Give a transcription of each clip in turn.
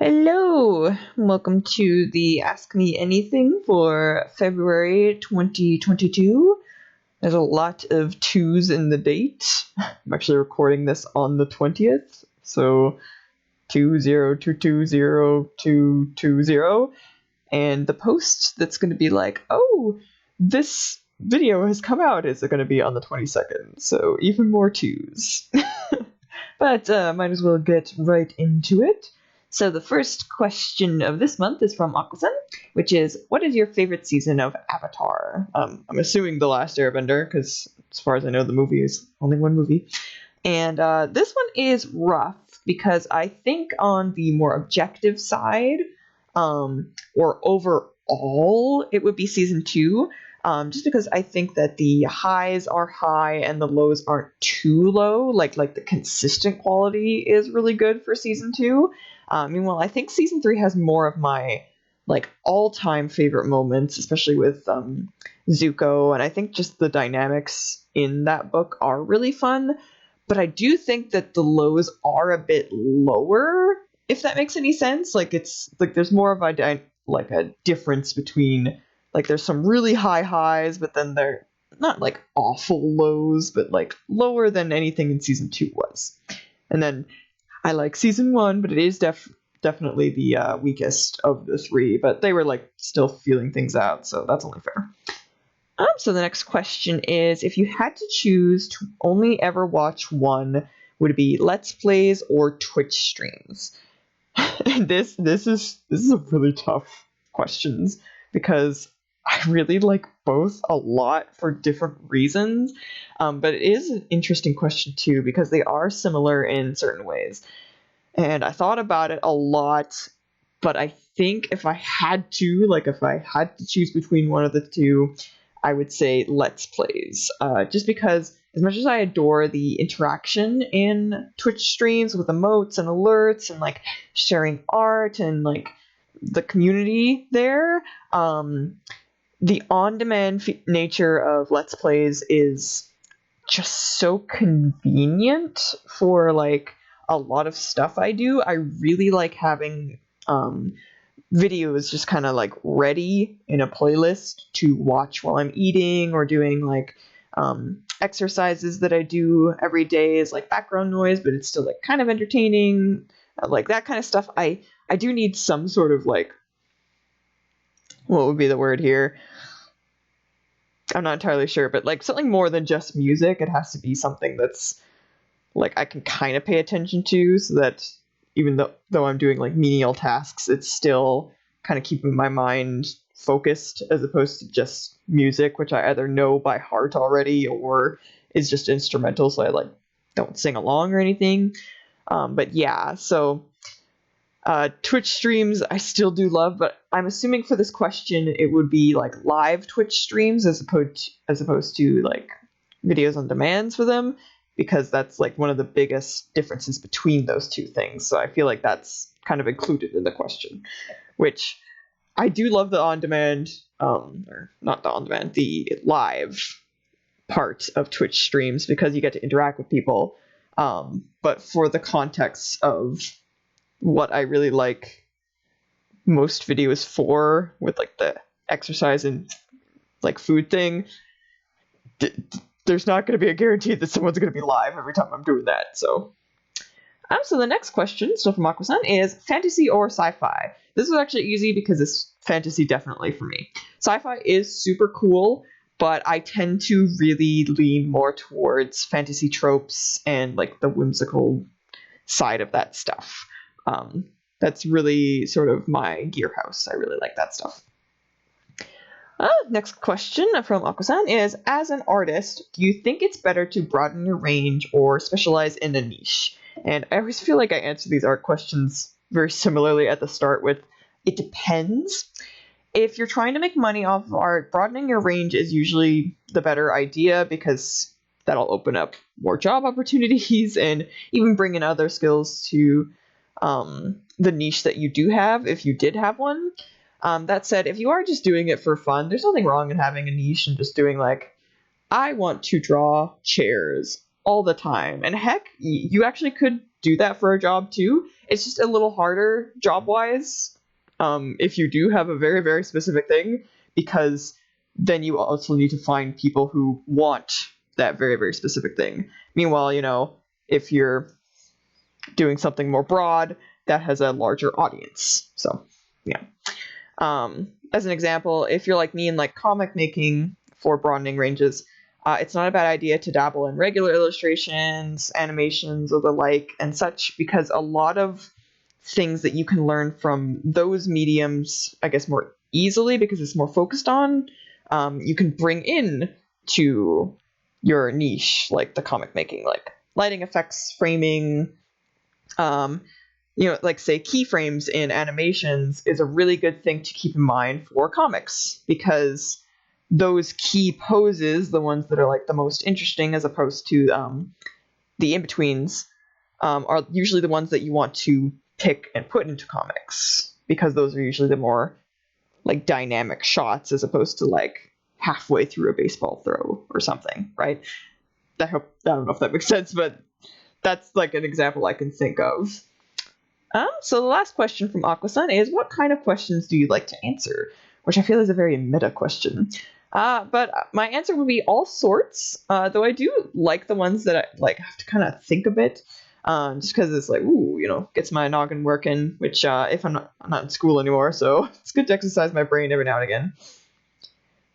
Hello, welcome to the Ask Me Anything for February 2022. There's a lot of twos in the date. I'm actually recording this on the 20th, so 202202220. And the post that's going to be like, oh, this video has come out is going to be on the 22nd, so even more twos. But might as well get right into it. So the first question of this month is from Aquasen, which is, what is your favorite season of Avatar? I'm assuming The Last Airbender, because as far as I know, the movie is only one movie. And this one is rough, because I think on the more objective side, or overall, it would be season 2. Just because I think that the highs are high and the lows aren't too low. Like the consistent quality is really good for season 2. Meanwhile, I think season 3 has more of my all-time favorite moments, especially with Zuko, and I think just the dynamics in that book are really fun. But I do think that the lows are a bit lower, if that makes any sense. It's there's more of a difference between there's some really high highs, but then they're not awful lows, but lower than anything in season 2 was. And then I like season 1, but it is definitely the weakest of the 3, but they were still feeling things out, so that's only fair. So the next question is, if you had to choose to only ever watch one, would it be Let's Plays or Twitch streams? And this is a really tough questions, because I really like both a lot for different reasons, but it is an interesting question too, because they are similar in certain ways. And I thought about it a lot, but I think if I had to choose between one of the two, I would say Let's Plays. Just because as much as I adore the interaction in Twitch streams with emotes and alerts and sharing art and the community there, the on-demand nature of Let's Plays is just so convenient for a lot of stuff I do. I really like having videos just kind of ready in a playlist to watch while I'm eating or doing exercises that I do every day is background noise, but it's still kind of entertaining, that kind of stuff. I do need some sort of what would be the word here? I'm not entirely sure, but something more than just music. It has to be something that's I can kind of pay attention to, so that even though I'm doing menial tasks, it's still kind of keeping my mind focused, as opposed to just music, which I either know by heart already or is just instrumental, so I don't sing along or anything. But yeah, so Twitch streams I still do love, but I'm assuming for this question it would be live Twitch streams as opposed to videos on demand for them, because that's one of the biggest differences between those two things. So I feel that's kind of included in the question, which I do love the on-demand, or not the on-demand, the live part of Twitch streams, because you get to interact with people. But for the context of what I really like most videos for, with the exercise and food thing, there's not going to be a guarantee that someone's going to be live every time I'm doing that. So the next question, still from Aquasan, is fantasy or sci-fi? This is actually easy because it's fantasy definitely for me. Sci-fi is super cool, but I tend to really lean more towards fantasy tropes and the whimsical side of that stuff. That's really sort of my gearhouse. I really like that stuff. Next question from Akusan is, as an artist, do you think it's better to broaden your range or specialize in a niche? And I always feel like I answer these art questions very similarly at the start with, it depends. If you're trying to make money off of art, broadening your range is usually the better idea, because that'll open up more job opportunities and even bring in other skills to the niche that you do have, if you did have one. That said, if you are just doing it for fun, there's nothing wrong in having a niche and just doing I want to draw chairs all the time. And heck, you actually could do that for a job too. It's just a little harder job-wise if you do have a very, very specific thing, because then you also need to find people who want that very, very specific thing. Meanwhile, if you're doing something more broad, that has a larger audience. So, yeah. As an example, if you're like me and like comic making for broadening ranges, it's not a bad idea to dabble in regular illustrations, animations, or the like and such, because a lot of things that you can learn from those mediums, I guess, more easily because it's more focused on, you can bring in to your niche, like the comic making, like lighting effects, framing, like say keyframes in animations is a really good thing to keep in mind for comics, because those key poses, the ones that are like the most interesting as opposed to the in-betweens, are usually the ones that you want to pick and put into comics, because those are usually the more like dynamic shots as opposed to like halfway through a baseball throw or something, right? I don't know if that makes sense, but that's like an example I can think of. So the last question from Aquasun is, what kind of questions do you like to answer? Which I feel is a very meta question. But my answer would be all sorts, though I do like the ones that I like have to kind of think a bit, just because it's like, gets my noggin working, which if I'm not in school anymore, so it's good to exercise my brain every now and again.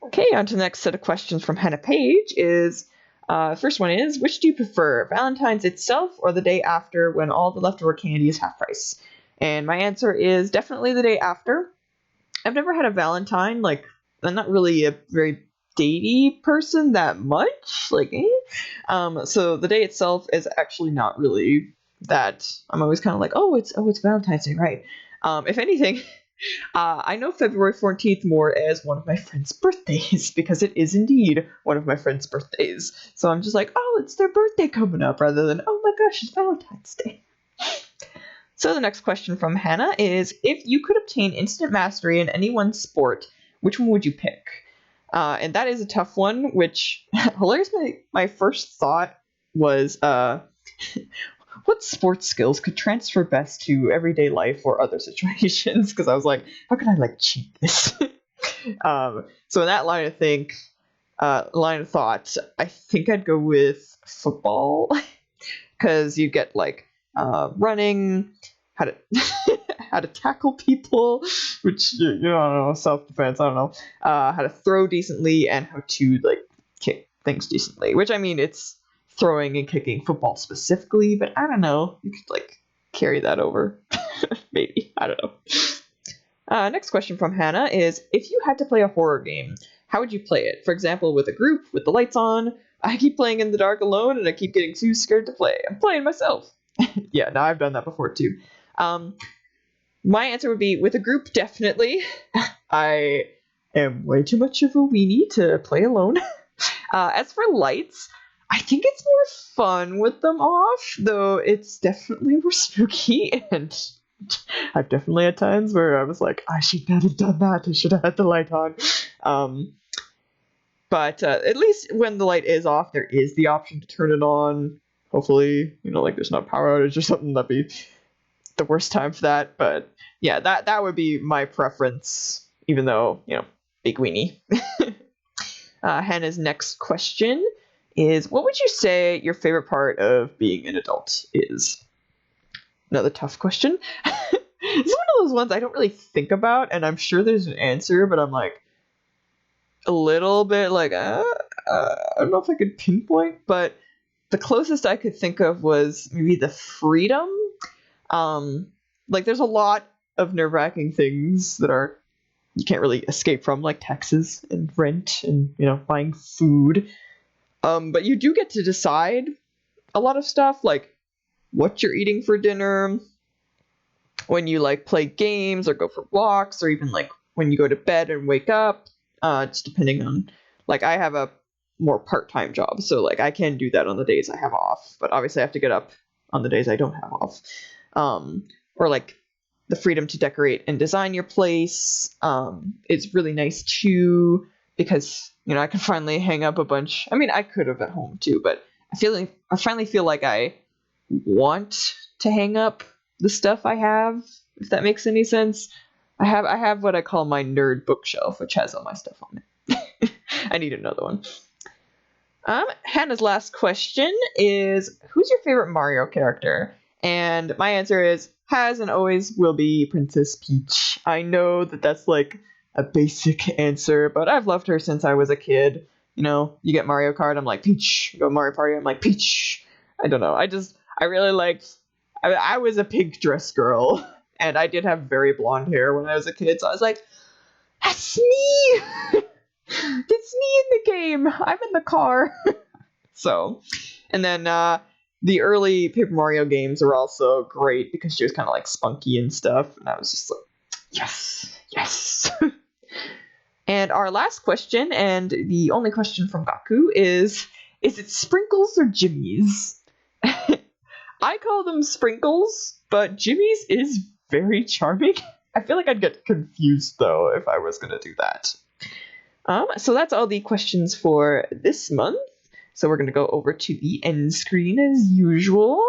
Okay, on to the next set of questions from Hannah Page is, first one is, which do you prefer, Valentine's itself or the day after when all the leftover candy is half price? And my answer is definitely the day after. I've never had a Valentine, like, I'm not really a very datey person that much, like, so the day itself is actually not really that. I'm always kind of like, it's Valentine's Day, right? If anything, I know February 14th more as one of my friends' birthdays, because it is indeed one of my friends' birthdays. So I'm just like, it's their birthday coming up, rather than, oh my gosh, it's Valentine's Day. So the next question from Hannah is, if you could obtain instant mastery in any one sport, which one would you pick? And that is a tough one, which, hilariously, my first thought was, what sports skills could transfer best to everyday life or other situations? Because I was like, how can I like cheat this? So in that line of thought, I think I'd go with football, because you get like running, how to how to tackle people, which I don't know, self-defense, I don't know, how to throw decently and how to like kick things decently. Which, I mean, it's throwing and kicking football specifically, but I don't know, you could like carry that over. Maybe, I don't know. Next question from Hannah is, if you had to play a horror game, how would you play it? For example, with a group, with the lights on. I keep playing in the dark alone and I keep getting too scared to play. I'm playing myself. Yeah, no, I've done that before too. My answer would be with a group, definitely. I am way too much of a weenie to play alone. As for lights, I think it's more fun with them off, though it's definitely more spooky, and I've definitely had times where I was like, I should not have done that, I should have had the light on. But at least when the light is off, there is the option to turn it on. Hopefully, like there's not a power outage or something. That'd be the worst time for that. But yeah, that would be my preference, even though, big weenie. Hannah's next question is, what would you say your favorite part of being an adult is? Another tough question. It's one of those ones I don't really think about, and I'm sure there's an answer, but I'm like a little bit like, I don't know if I could pinpoint, but the closest I could think of was maybe the freedom. Like there's a lot of nerve-wracking things that you can't really escape from, like taxes and rent and, buying food. But you do get to decide a lot of stuff, like what you're eating for dinner, when you like play games or go for walks, or even like when you go to bed and wake up, just depending on, like I have a more part-time job, so like I can do that on the days I have off, but obviously I have to get up on the days I don't have off. Or like the freedom to decorate and design your place is really nice too, because I can finally hang up a bunch. I mean, I could have at home too, but I finally feel like I want to hang up the stuff I have, if that makes any sense. I have what I call my nerd bookshelf, which has all my stuff on it. I need another one. Hannah's last question is, who's your favorite Mario character? And my answer is, has and always will be Princess Peach. I know that that's like a basic answer, but I've loved her since I was a kid. You know, you get Mario Kart, I'm like, Peach. You go Mario Party, I'm like, Peach. I don't know. I really liked, I was a pink dress girl, and I did have very blonde hair when I was a kid, so I was like, that's me! It's me in the game! I'm in the car! So, and then the early Paper Mario games were also great because she was kind of like spunky and stuff, and I was just like, yes, yes. And our last question, and the only question from Gaku, is it Sprinkles or Jimmies? I call them Sprinkles, but Jimmies is very charming. I feel like I'd get confused though if I was gonna do that. So that's all the questions for this month. So we're going to go over to the end screen as usual.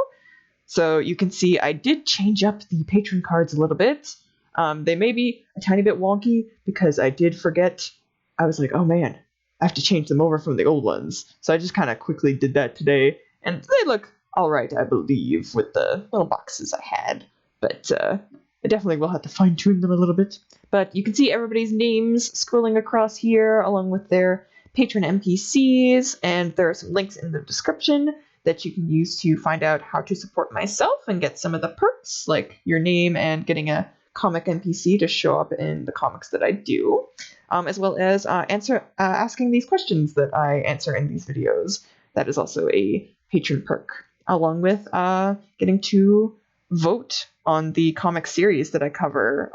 So you can see I did change up the patron cards a little bit. They may be a tiny bit wonky because I did forget. I was like, oh man, I have to change them over from the old ones. So I just kind of quickly did that today. And they look all right, I believe, with the little boxes I had. But I definitely will have to fine tune them a little bit. But you can see everybody's names scrolling across here along with their patron NPCs, and there are some links in the description that you can use to find out how to support myself and get some of the perks, like your name and getting a comic NPC to show up in the comics that I do, as well as asking these questions that I answer in these videos. That is also a patron perk, along with getting to vote on the comic series that I cover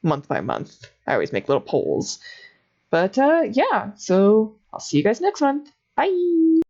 month by month. I always make little polls. But yeah, so I'll see you guys next month. Bye!